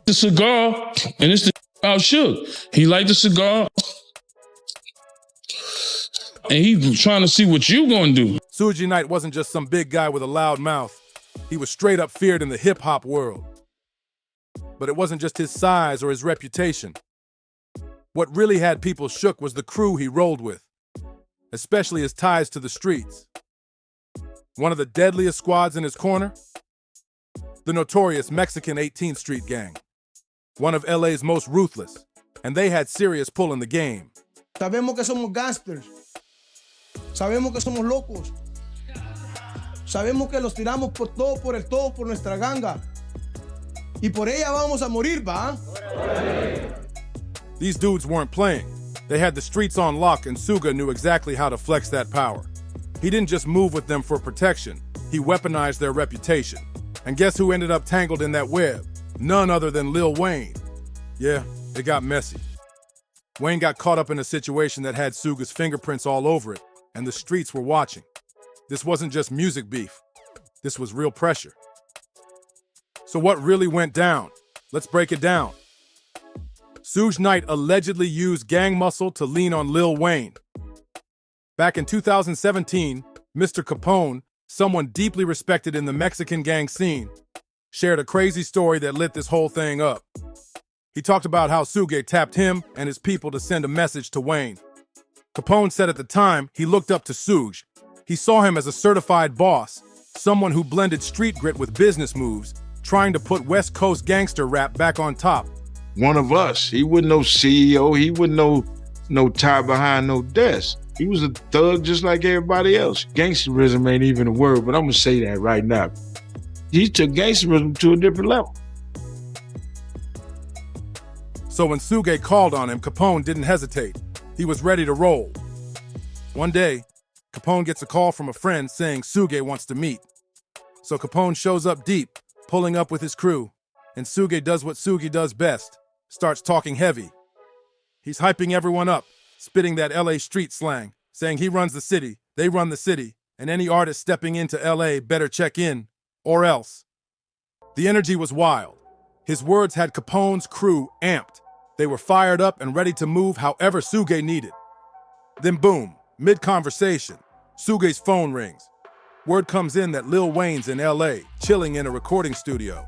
the cigar, and it's the about Suge. He liked the cigar, and he trying to see what you gonna do. Suge Knight wasn't just some big guy with a loud mouth. He was straight up feared in the hip-hop world. But it wasn't just his size or his reputation. What really had people shook was the crew he rolled with, especially his ties to the streets. One of the deadliest squads in his corner? The notorious Mexican 18th Street Gang. One of LA's most ruthless, and they had serious pull in the game. Sabemos que somos gangsters. Sabemos que somos locos. Sabemos que los tiramos por todo por nuestra ganga. Y por ella vamos a morir, ¿va? These dudes weren't playing. They had the streets on lock, and Suge knew exactly how to flex that power. He didn't just move with them for protection. He weaponized their reputation. And guess who ended up tangled in that web? None other than Lil Wayne. Yeah, it got messy. Wayne got caught up in a situation that had Suge's fingerprints all over it, and the streets were watching. This wasn't just music beef. This was real pressure. So what really went down? Let's break it down. Suge Knight allegedly used gang muscle to lean on Lil Wayne. Back in 2017, Mr. Capone, someone deeply respected in the Mexican gang scene, shared a crazy story that lit this whole thing up. He talked about how Suge tapped him and his people to send a message to Wayne. Capone said at the time he looked up to Suge. He saw him as a certified boss, someone who blended street grit with business moves, trying to put West Coast gangster rap back on top. One of us. He wasn't no CEO. He wasn't no tie behind no desk. He was a thug just like everybody else. Gangsterism ain't even a word, but I'm gonna say that right now. He took gangsterism to a different level. So when Suge called on him, Capone didn't hesitate. He was ready to roll. One day, Capone gets a call from a friend saying Suge wants to meet. So Capone shows up deep, pulling up with his crew, and Suge does what Suge does best, starts talking heavy. He's hyping everyone up, spitting that LA street slang, saying he runs the city, they run the city, and any artist stepping into LA better check in, or else. The energy was wild. His words had Capone's crew amped. They were fired up and ready to move however Suge needed. Then boom, mid-conversation, Suge's phone rings. Word comes in that Lil Wayne's in LA, chilling in a recording studio.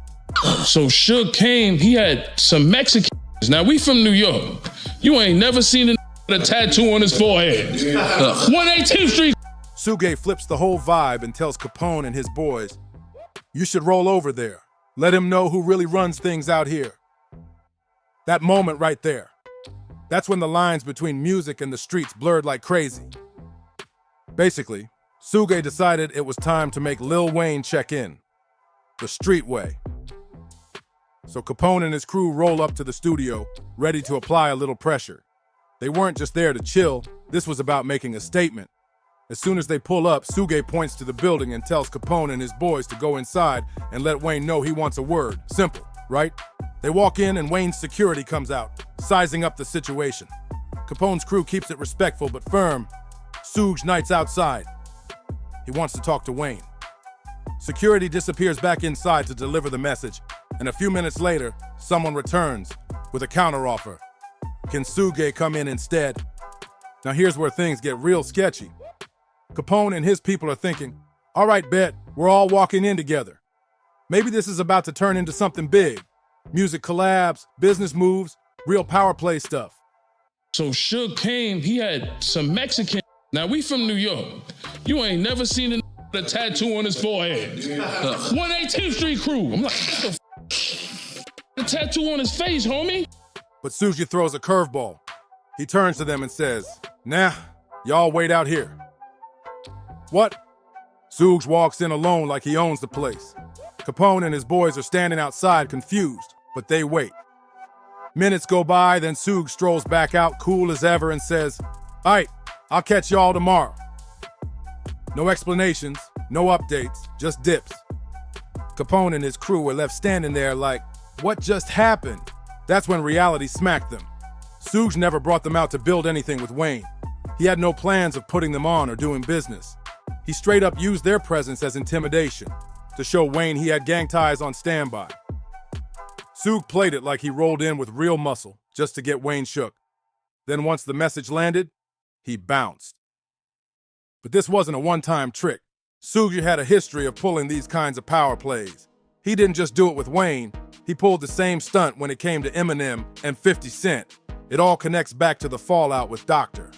So Suge came, he had some Mexicans. Now we from New York. You ain't never seen a tattoo on his forehead. 118th Street. Suge flips the whole vibe and tells Capone and his boys, you should roll over there. Let him know who really runs things out here. That moment right there. That's when the lines between music and the streets blurred like crazy. Basically, Suge decided it was time to make Lil Wayne check in. The street way. So Capone and his crew roll up to the studio, ready to apply a little pressure. They weren't just there to chill, this was about making a statement. As soon as they pull up, Suge points to the building and tells Capone and his boys to go inside and let Wayne know he wants a word. Simple, right? They walk in and Wayne's security comes out, sizing up the situation. Capone's crew keeps it respectful but firm. Suge Knight's outside. He wants to talk to Wayne. Security disappears back inside to deliver the message, and a few minutes later, someone returns with a counteroffer. Can Suge come in instead? Now here's where things get real sketchy. Capone and his people are thinking, all right, bet, we're all walking in together. Maybe this is about to turn into something big. Music collabs, business moves, real power play stuff. So Suge came, he had some Mexican. Now we from New York. You ain't never seen a tattoo on his forehead. 118th Street crew. I'm like, what the tattoo on his face, homie? But Suge throws a curveball. He turns to them and says, nah, y'all wait out here. What? Suge walks in alone like he owns the place. Capone and his boys are standing outside confused, but they wait. Minutes go by, then Suge strolls back out cool as ever and says, all right, I'll catch y'all tomorrow. No explanations, no updates, just dips. Capone and his crew were left standing there like, what just happened? That's when reality smacked them. Suge never brought them out to build anything with Wayne. He had no plans of putting them on or doing business. He straight up used their presence as intimidation to show Wayne he had gang ties on standby. Suge played it like he rolled in with real muscle just to get Wayne shook. Then once the message landed, he bounced. But this wasn't a one-time trick. Suge had a history of pulling these kinds of power plays. He didn't just do it with Wayne, he pulled the same stunt when it came to Eminem and 50 Cent. It all connects back to the fallout with Dr.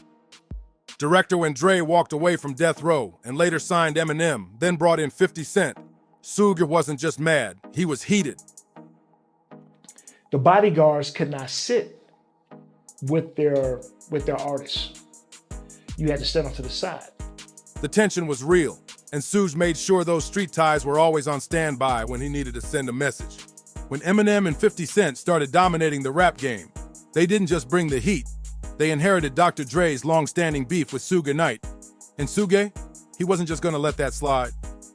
Director when Dre walked away from Death Row and later signed Eminem, then brought in 50 Cent. Suge wasn't just mad, he was heated. The bodyguards could not sit with their artists. You had to stand off to the side. The tension was real, and Suge made sure those street ties were always on standby when he needed to send a message. When Eminem and 50 Cent started dominating the rap game, they didn't just bring the heat. They inherited Dr. Dre's long-standing beef with Suge Knight. And Suge, he wasn't just gonna let that slide.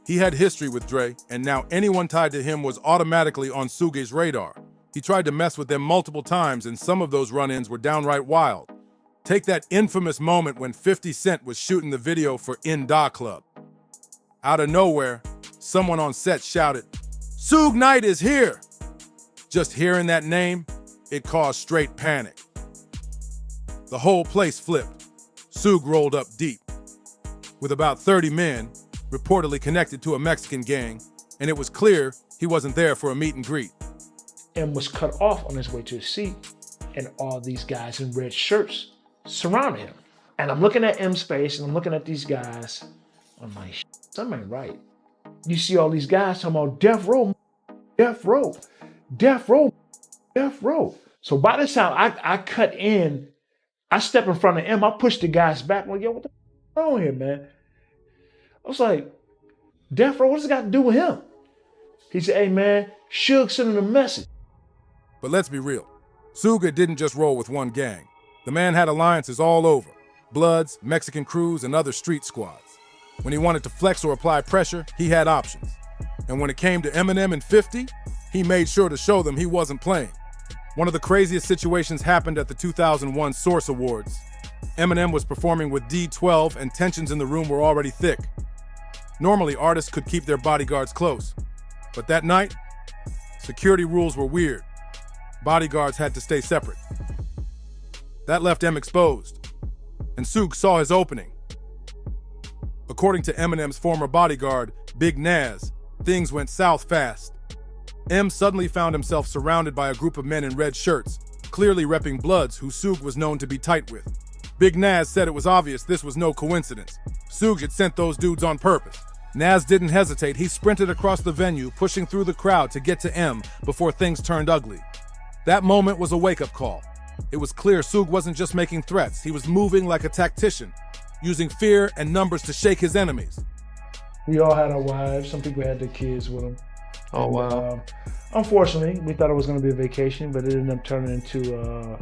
He had history with Dre, and now anyone tied to him was automatically on Suge's radar. He tried to mess with them multiple times, and some of those run-ins were downright wild. Take that infamous moment when 50 Cent was shooting the video for In Da Club. Out of nowhere, someone on set shouted, "Suge Knight is here!" Just hearing that name, it caused straight panic. The whole place flipped. Suge rolled up deep. With about 30 men, reportedly connected to a Mexican gang, and it was clear he wasn't there for a meet and greet. And was cut off on his way to his seat, and all these guys in red shirts surrounded him. And I'm looking at M's face, and I'm looking at these guys. I'm like, something ain't right. You see all these guys talking about death row, death row, death row, death row. So by the time I cut in, I step in front of M, I push the guys back. I'm like, yo, what the f on here, man? I was like, death row, what does it got to do with him? He said, hey, man, Suge sent him a message. But let's be real. Suge didn't just roll with one gang. The man had alliances all over. Bloods, Mexican crews, and other street squads. When he wanted to flex or apply pressure, he had options. And when it came to Eminem and 50, he made sure to show them he wasn't playing. One of the craziest situations happened at the 2001 Source Awards. Eminem was performing with D12 and tensions in the room were already thick. Normally, artists could keep their bodyguards close. But that night, security rules were weird. Bodyguards had to stay separate. That left M exposed, and Suge saw his opening. According to Eminem's former bodyguard, Big Naz, things went south fast. M suddenly found himself surrounded by a group of men in red shirts, clearly repping Bloods who Suge was known to be tight with. Big Naz said it was obvious this was no coincidence. Suge had sent those dudes on purpose. Naz didn't hesitate. He sprinted across the venue, pushing through the crowd to get to M before things turned ugly. That moment was a wake-up call. It was clear Suge wasn't just making threats. He was moving like a tactician, using fear and numbers to shake his enemies. We all had our wives. Some people had their kids with them. Oh, wow. Unfortunately, we thought it was going to be a vacation, but it ended up turning into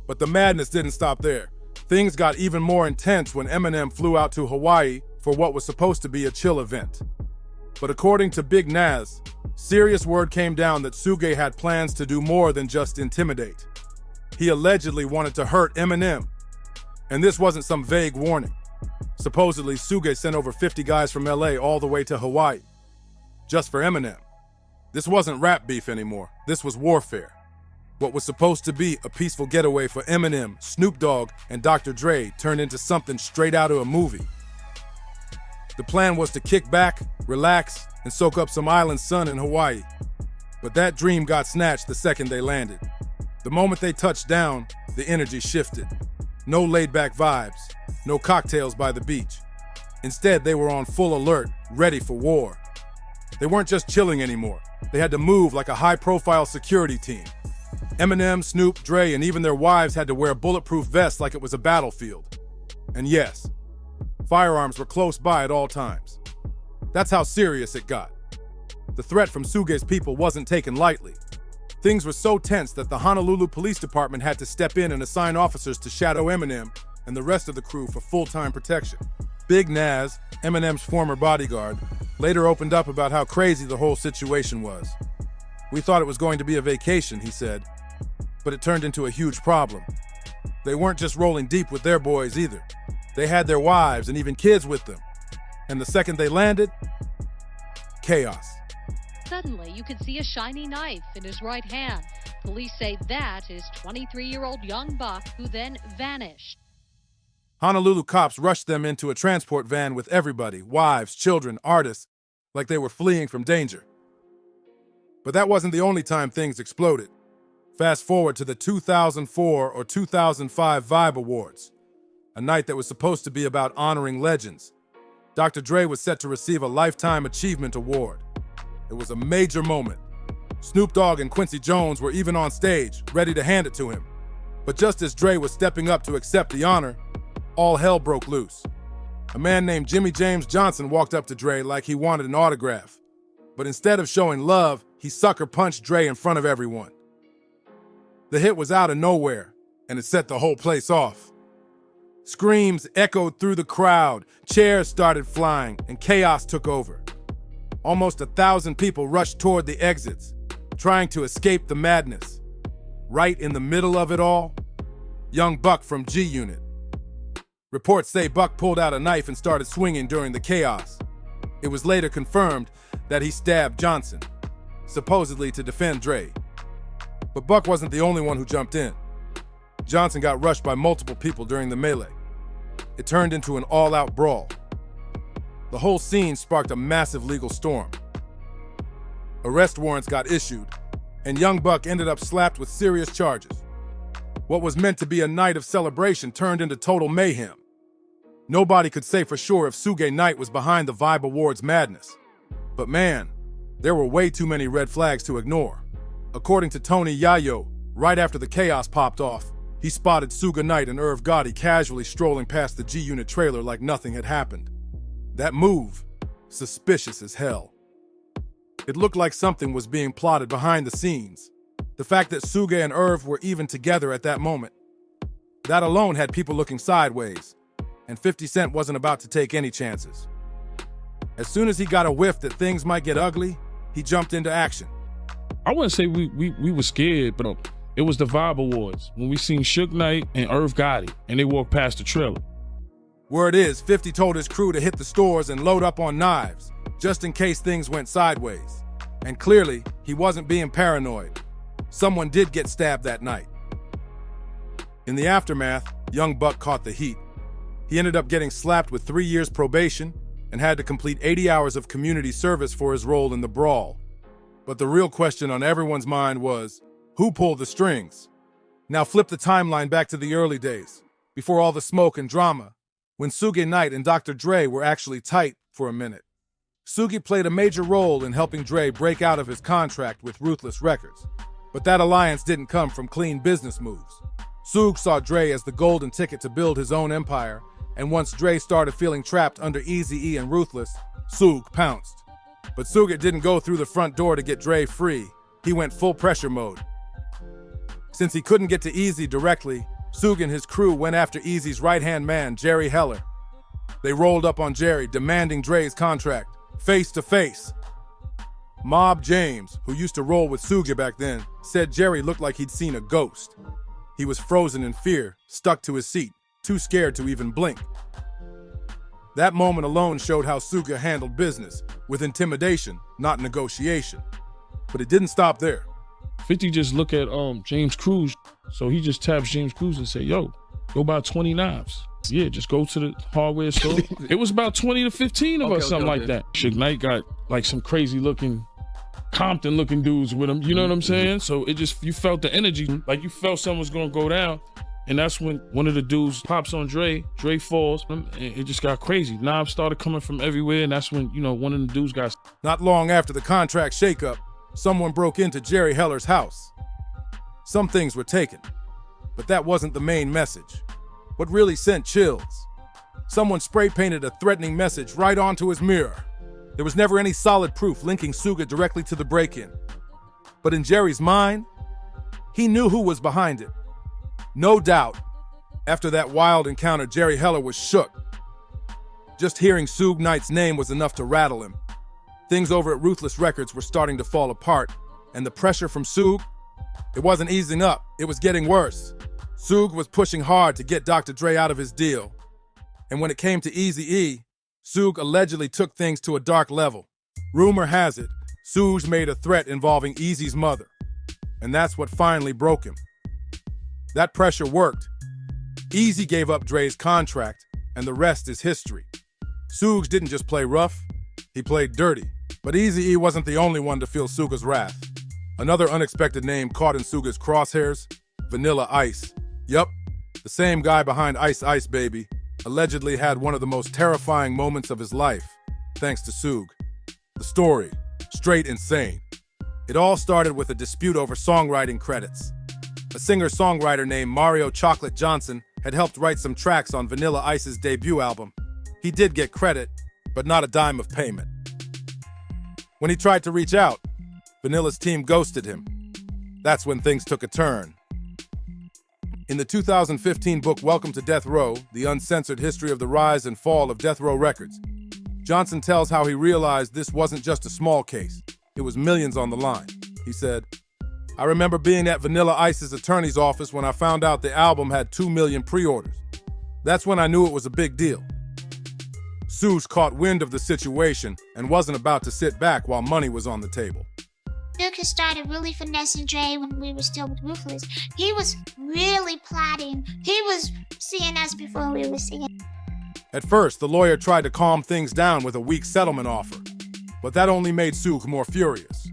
But the madness didn't stop there. Things got even more intense when Eminem flew out to Hawaii for what was supposed to be a chill event. But according to Big Naz, serious word came down that Suge had plans to do more than just intimidate. He allegedly wanted to hurt Eminem. And this wasn't some vague warning. Supposedly, Suge sent over 50 guys from LA all the way to Hawaii, just for Eminem. This wasn't rap beef anymore. This was warfare. What was supposed to be a peaceful getaway for Eminem, Snoop Dogg, and Dr. Dre turned into something straight out of a movie. The plan was to kick back, relax, and soak up some island sun in Hawaii. But that dream got snatched the second they landed. The moment they touched down, the energy shifted. No laid-back vibes, no cocktails by the beach. Instead, they were on full alert, ready for war. They weren't just chilling anymore. They had to move like a high-profile security team. Eminem, Snoop, Dre, and even their wives had to wear bulletproof vests like it was a battlefield. And yes, firearms were close by at all times. That's how serious it got. The threat from Suge's people wasn't taken lightly. Things were so tense that the Honolulu Police Department had to step in and assign officers to shadow Eminem and the rest of the crew for full-time protection. Big Naz, Eminem's former bodyguard, later opened up about how crazy the whole situation was. "We thought it was going to be a vacation," he said, but it turned into a huge problem. They weren't just rolling deep with their boys either. They had their wives and even kids with them. And the second they landed, chaos. Suddenly, you could see a shiny knife in his right hand. Police say that is 23-year-old young buck who then vanished. Honolulu cops rushed them into a transport van with everybody, wives, children, artists, like they were fleeing from danger. But that wasn't the only time things exploded. Fast forward to the 2004 or 2005 Vibe Awards, a night that was supposed to be about honoring legends. Dr. Dre was set to receive a Lifetime Achievement Award. It was a major moment. Snoop Dogg and Quincy Jones were even on stage, ready to hand it to him. But just as Dre was stepping up to accept the honor, all hell broke loose. A man named Jimmy James Johnson walked up to Dre like he wanted an autograph. But instead of showing love, he sucker punched Dre in front of everyone. The hit was out of nowhere, and it set the whole place off. Screams echoed through the crowd, chairs started flying, and chaos took over. Almost 1,000 people rushed toward the exits, trying to escape the madness. Right in the middle of it all, young Buck from G Unit. Reports say Buck pulled out a knife and started swinging during the chaos. It was later confirmed that he stabbed Johnson, supposedly to defend Dre. But Buck wasn't the only one who jumped in. Johnson got rushed by multiple people during the melee. It turned into an all-out brawl. The whole scene sparked a massive legal storm. Arrest warrants got issued, and young Buck ended up slapped with serious charges. What was meant to be a night of celebration turned into total mayhem. Nobody could say for sure if Suge Knight was behind the Vibe Awards madness. But man, there were way too many red flags to ignore. According to Tony Yayo, right after the chaos popped off, he spotted Suge Knight and Irv Gotti casually strolling past the G Unit trailer like nothing had happened. That move, suspicious as hell. It looked like something was being plotted behind the scenes. The fact that Suge and Irv were even together at that moment, that alone had people looking sideways, and 50 Cent wasn't about to take any chances. As soon as he got a whiff that things might get ugly, he jumped into action. I wouldn't say we were scared, but it was the Vibe Awards when we seen Suge Knight and Irv Gotti, and they walked past the trailer. Word is, 50 told his crew to hit the stores and load up on knives, just in case things went sideways. And clearly, he wasn't being paranoid. Someone did get stabbed that night. In the aftermath, young Buck caught the heat. He ended up getting slapped with 3 years probation and had to complete 80 hours of community service for his role in the brawl. But the real question on everyone's mind was, who pulled the strings? Now flip the timeline back to the early days, before all the smoke and drama, when Suge Knight and Dr. Dre were actually tight for a minute. Suge played a major role in helping Dre break out of his contract with Ruthless Records. But that alliance didn't come from clean business moves. Suge saw Dre as the golden ticket to build his own empire, and once Dre started feeling trapped under Eazy-E and Ruthless, Suge pounced. But Suge didn't go through the front door to get Dre free. He went full pressure mode. Since he couldn't get to Eazy directly, Suge and his crew went after Eazy's right-hand man, Jerry Heller. They rolled up on Jerry, demanding Dre's contract, face to face. Mob James, who used to roll with Suge back then, said Jerry looked like he'd seen a ghost. He was frozen in fear, stuck to his seat, too scared to even blink. That moment alone showed how Suge handled business, with intimidation, not negotiation. But it didn't stop there. 50 just look at James Cruz, so he just taps James Cruz and say, yo, go buy 20 knives. Yeah, just go to the hardware store. It was about 20 to 15 of us, something like that. Suge Knight got like some crazy looking, Compton looking dudes with him, you know what I'm saying? So it just, you felt the energy, like you felt something was gonna go down. And that's when one of the dudes pops on Dre falls, and it just got crazy. Knives started coming from everywhere, and that's when, one of the dudes got... Not long after the contract shakeup, someone broke into Jerry Heller's house. Some things were taken, but that wasn't the main message. What really sent chills? Someone spray painted a threatening message right onto his mirror. There was never any solid proof linking Suge directly to the break-in. But in Jerry's mind, he knew who was behind it. No doubt, after that wild encounter, Jerry Heller was shook. Just hearing Suge Knight's name was enough to rattle him. Things over at Ruthless Records were starting to fall apart, and the pressure from Suge, it wasn't easing up, it was getting worse. Suge was pushing hard to get Dr. Dre out of his deal. And when it came to Eazy-E, Suge allegedly took things to a dark level. Rumor has it, Suge made a threat involving Eazy's mother, and that's what finally broke him. That pressure worked. Eazy gave up Dre's contract, and the rest is history. Suge didn't just play rough, he played dirty. But Eazy-E wasn't the only one to feel Suge's wrath. Another unexpected name caught in Suge's crosshairs, Vanilla Ice. Yup, the same guy behind Ice Ice Baby allegedly had one of the most terrifying moments of his life, thanks to Suge. The story, straight insane. It all started with a dispute over songwriting credits. A singer-songwriter named Mario Chocolate Johnson had helped write some tracks on Vanilla Ice's debut album. He did get credit, but not a dime of payment. When he tried to reach out, Vanilla's team ghosted him. That's when things took a turn. In the 2015 book Welcome to Death Row, The Uncensored History of the Rise and Fall of Death Row Records, Johnson tells how he realized this wasn't just a small case, it was millions on the line. He said, "I remember being at Vanilla Ice's attorney's office when I found out the album had 2 million pre-orders. That's when I knew it was a big deal." Suge caught wind of the situation and wasn't about to sit back while money was on the table. Duke had started really finessing Dre when we were still with Ruthless. He was really plotting. He was seeing us before we were seeing. At first, the lawyer tried to calm things down with a weak settlement offer, but that only made Suge more furious.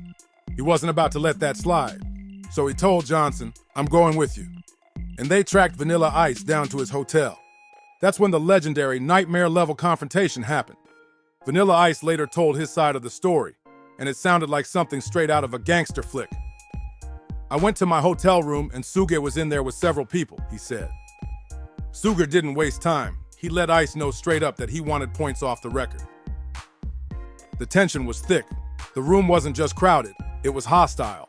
He wasn't about to let that slide, so he told Johnson, "I'm going with you." And they tracked Vanilla Ice down to his hotel. That's when the legendary nightmare-level confrontation happened. Vanilla Ice later told his side of the story, and it sounded like something straight out of a gangster flick. "I went to my hotel room and Suge was in there with several people," he said. Suge didn't waste time. He let Ice know straight up that he wanted points off the record. The tension was thick. The room wasn't just crowded, it was hostile.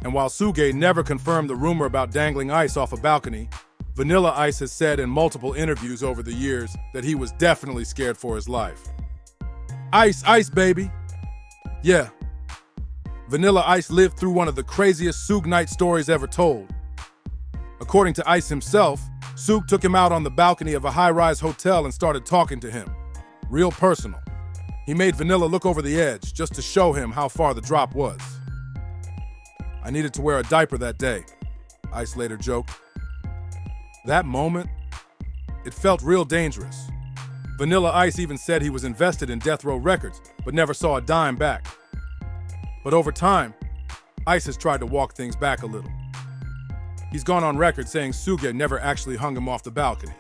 And while Suge never confirmed the rumor about dangling Ice off a balcony, Vanilla Ice has said in multiple interviews over the years that he was definitely scared for his life. Ice, Ice Baby. Yeah. Vanilla Ice lived through one of the craziest Suge Knight stories ever told. According to Ice himself, Suge took him out on the balcony of a high-rise hotel and started talking to him. Real personal. He made Vanilla look over the edge just to show him how far the drop was. "I needed to wear a diaper that day," Ice later joked. That moment, it felt real dangerous. Vanilla Ice even said he was invested in Death Row Records, but never saw a dime back. But over time, Ice has tried to walk things back a little. He's gone on record saying Suge never actually hung him off the balcony.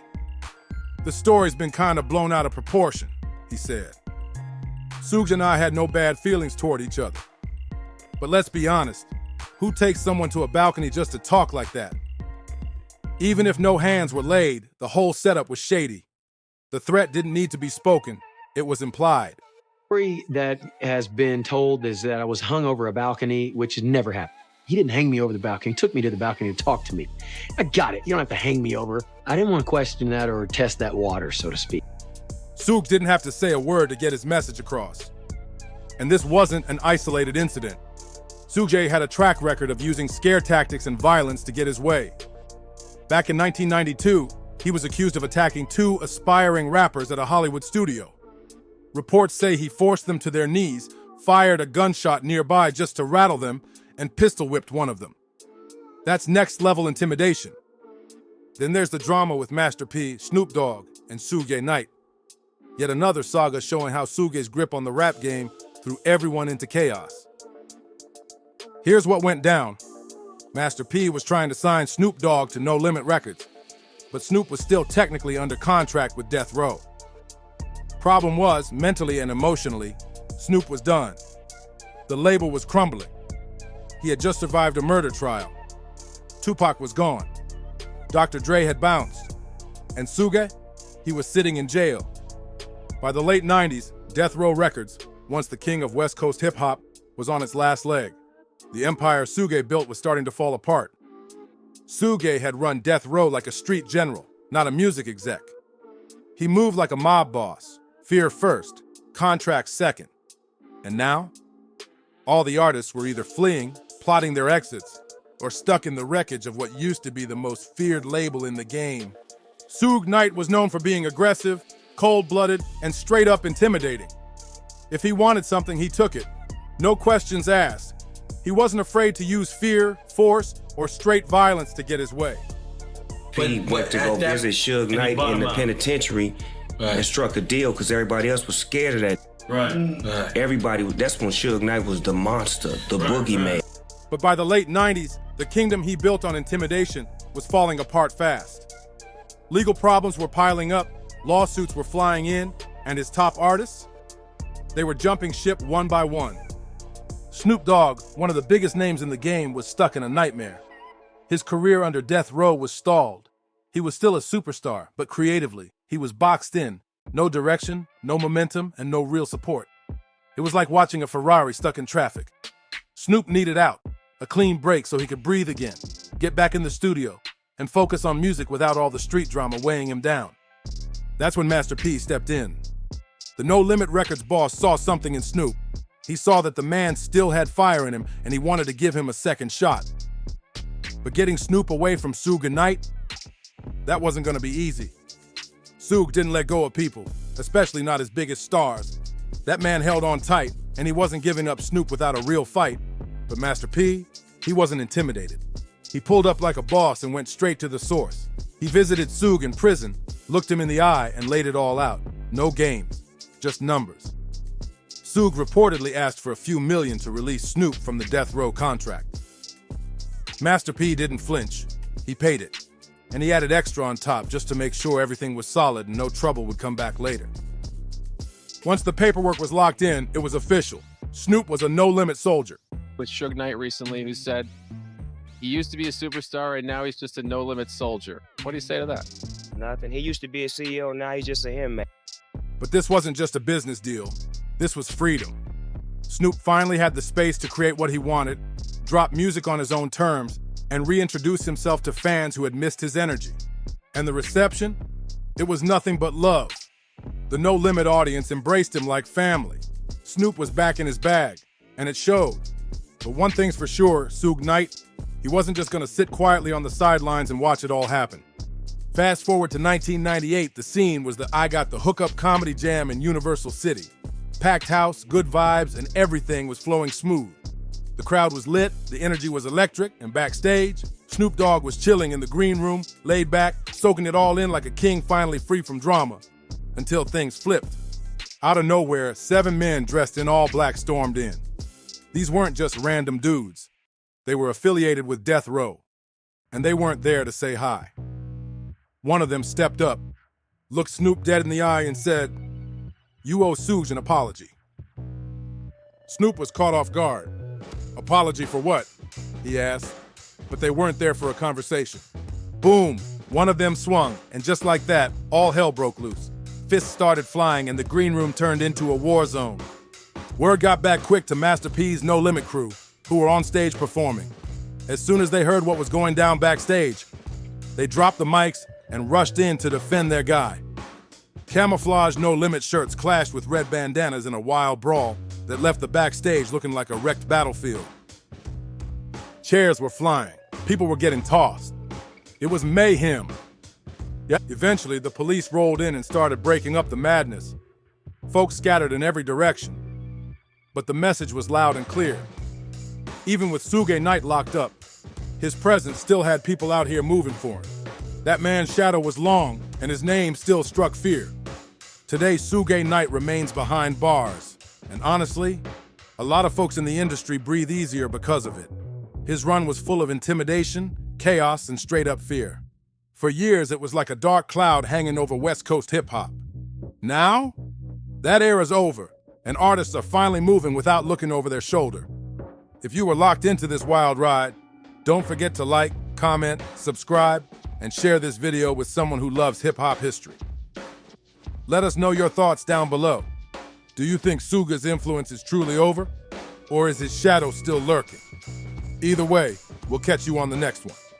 "The story's been kind of blown out of proportion," he said. "Suge and I had no bad feelings toward each other. But let's be honest, who takes someone to a balcony just to talk like that? Even if no hands were laid, the whole setup was shady. The threat didn't need to be spoken, it was implied." Story that has been told is that I was hung over a balcony, which has never happened. He didn't hang me over the balcony. He took me to the balcony to talk to me. I got it. You don't have to hang me over. I didn't want to question that or test that water, so to speak. Suge didn't have to say a word to get his message across. And this wasn't an isolated incident. Suge had a track record of using scare tactics and violence to get his way. Back in 1992, he was accused of attacking 2 aspiring rappers at a Hollywood studio. Reports say he forced them to their knees, fired a gunshot nearby just to rattle them, and pistol whipped one of them. That's next-level intimidation. Then there's the drama with Master P, Snoop Dogg, and Suge Knight. Yet another saga showing how Suge's grip on the rap game threw everyone into chaos. Here's what went down. Master P was trying to sign Snoop Dogg to No Limit Records, but Snoop was still technically under contract with Death Row. Problem was, mentally and emotionally, Snoop was done. The label was crumbling. He had just survived a murder trial. Tupac was gone. Dr. Dre had bounced. And Suge, he was sitting in jail. By the late 90s, Death Row Records, once the king of West Coast hip-hop, was on its last leg. The empire Suge built was starting to fall apart. Suge had run Death Row like a street general, not a music exec. He moved like a mob boss, fear first, contract second. And now, all the artists were either fleeing, plotting their exits, or stuck in the wreckage of what used to be the most feared label in the game. Suge Knight was known for being aggressive, cold-blooded, and straight-up intimidating. If he wanted something, he took it. No questions asked. He wasn't afraid to use fear, force, or straight violence to get his way. He went to go visit Suge Knight in the penitentiary and struck a deal because everybody else was scared of that. Everybody, that's when Suge Knight was the monster, the boogeyman. But by the late 90s, the kingdom he built on intimidation was falling apart fast. Legal problems were piling up, lawsuits were flying in, and his top artists? They were jumping ship one by one. Snoop Dogg, one of the biggest names in the game, was stuck in a nightmare. His career under death row was stalled. He was still a superstar, but creatively, he was boxed in. No direction, no momentum, and no real support. It was like watching a Ferrari stuck in traffic. Snoop needed out, a clean break so he could breathe again, get back in the studio, and focus on music without all the street drama weighing him down. That's when Master P stepped in. The No Limit Records boss saw something in Snoop. He saw that the man still had fire in him, and he wanted to give him a second shot. But getting Snoop away from Suge Knight, that wasn't gonna be easy. Suge didn't let go of people, especially not his biggest stars. That man held on tight, and he wasn't giving up Snoop without a real fight. But Master P, he wasn't intimidated. He pulled up like a boss and went straight to the source. He visited Suge in prison, looked him in the eye, and laid it all out. No games, just numbers. Suge reportedly asked for a few million to release Snoop from the death row contract. Master P didn't flinch. He paid it. And he added extra on top just to make sure everything was solid and no trouble would come back later. Once the paperwork was locked in, it was official. Snoop was a no-limit soldier. With Suge Knight recently, who said he used to be a superstar and now he's just a no-limit soldier. What do you say to that? Nothing. He used to be a CEO, now he's just a him man. But this wasn't just a business deal. This was freedom. Snoop finally had the space to create what he wanted, drop music on his own terms, and reintroduce himself to fans who had missed his energy. And the reception? It was nothing but love. The No Limit audience embraced him like family. Snoop was back in his bag, and it showed. But one thing's for sure, Suge Knight, he wasn't just gonna sit quietly on the sidelines and watch it all happen. Fast forward to 1998, the scene was the I Got the Hookup comedy jam in Universal City. Packed house, good vibes, and everything was flowing smooth. The crowd was lit, the energy was electric, and backstage, Snoop Dogg was chilling in the green room, laid back, soaking it all in like a king finally free from drama, until things flipped. Out of nowhere, 7 men dressed in all black stormed in. These weren't just random dudes. They were affiliated with death row, and they weren't there to say hi. One of them stepped up, looked Snoop dead in the eye and said, "You owe Suge an apology." Snoop was caught off guard. Apology for what? He asked. But they weren't there for a conversation. Boom, one of them swung, and just like that, all hell broke loose. Fists started flying and the green room turned into a war zone. Word got back quick to Master P's No Limit crew, who were on stage performing. As soon as they heard what was going down backstage, they dropped the mics and rushed in to defend their guy. Camouflage No Limit shirts clashed with red bandanas in a wild brawl that left the backstage looking like a wrecked battlefield. Chairs were flying. People were getting tossed. It was mayhem. Yet eventually, the police rolled in and started breaking up the madness. Folks scattered in every direction. But the message was loud and clear. Even with Suge Knight locked up, his presence still had people out here moving for him. That man's shadow was long, and his name still struck fear. Today, Suge Knight remains behind bars. And honestly, a lot of folks in the industry breathe easier because of it. His run was full of intimidation, chaos, and straight-up fear. For years, it was like a dark cloud hanging over West Coast hip-hop. Now, that era's over, and artists are finally moving without looking over their shoulder. If you were locked into this wild ride, don't forget to like, comment, subscribe, and share this video with someone who loves hip-hop history. Let us know your thoughts down below. Do you think Suge's influence is truly over, or is his shadow still lurking? Either way, we'll catch you on the next one.